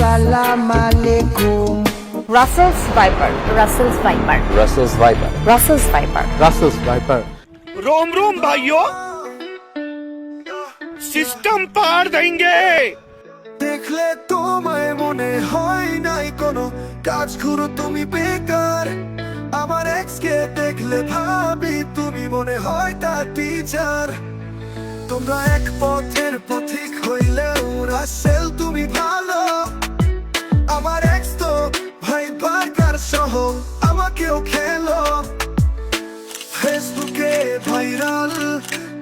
আসসালাম আলাইকুম। Russell's viper, Russell's viper, Russell's Viper. Russell's viper. Russell's Viper. रोम रोम भाइयों, system पार देंगे। দেখলে তোমায় মনে হয় নাই কোনো কাজ করো তুমি বেকার। আমার এক্স কে দেখলে ভাবি তুমি মনে হয় তার টিচার। তোমরা এক পথের পথিক হইলেও রাসেল তুমি ভালো। আমার এক্স তো ভাই বার্গার সহ আমাকেও খেলো। ফেসবুকে ভাইরাল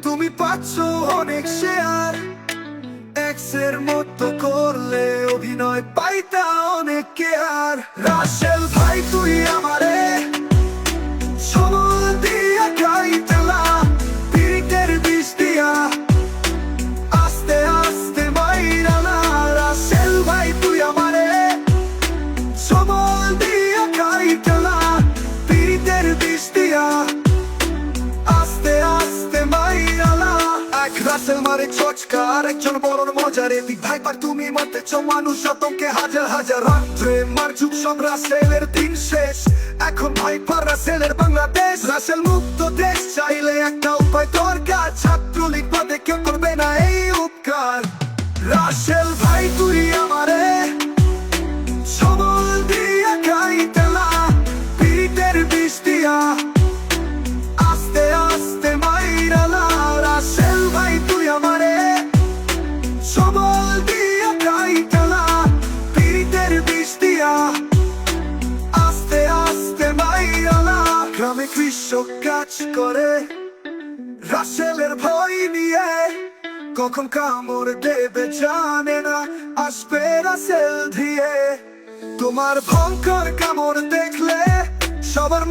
তুমি পাচ্ছ অনেক শেয়ার। এক্সের মতো করলে অভিনয় পাইতা অনেক কেয়ার। রাসেল ভাই তুই আমারে সমল দিয়া খাইতেলা, পিরিতের বিষ দিয়া আস্তে আস্তে মাইরালা। রাসেল ভাই তুই আমারে সমল দিয়া খাইতেলা, পিরিতের বিষ দিয়া আস্তে আস্তে মাইরালা। এক রাসেল মারে চচকা, আরেকজন বড়র মজারে ভাই পার তুমি মারতেছ মানুষ আতঙ্কে হাজার হাজার। রাত্রে মার যুগ সব রাসেলের দিন শেষ, এখন ভাই পার রাসেলের বাংলাদেশ। রাসেল মুক্ত দেশ চাইলে একটা উপায় দরকার, ছাত্রলীগ বাদে কেউ করবে না এই উপকার। রাসেল ভাই তুই আমারে সমল দিয়া খাইতেলা, পিরিতের বিষ দিয়া আস্তে আস্তে মাইরালা। রাসেল ভাই তুই আমারে সমল দিয়া খাইতেলা, পিরিতের বিষ দিয়া আস্তে আস্তে মাইরালা। গ্রামে কৃষক কাজ করে রাসেলের ভয় নিয়ে, কখন কামড় দেবে জানে না, আসবে রাসেল দিয়ে। তোমার ভয়ঙ্কর কামড় দেখলে সবার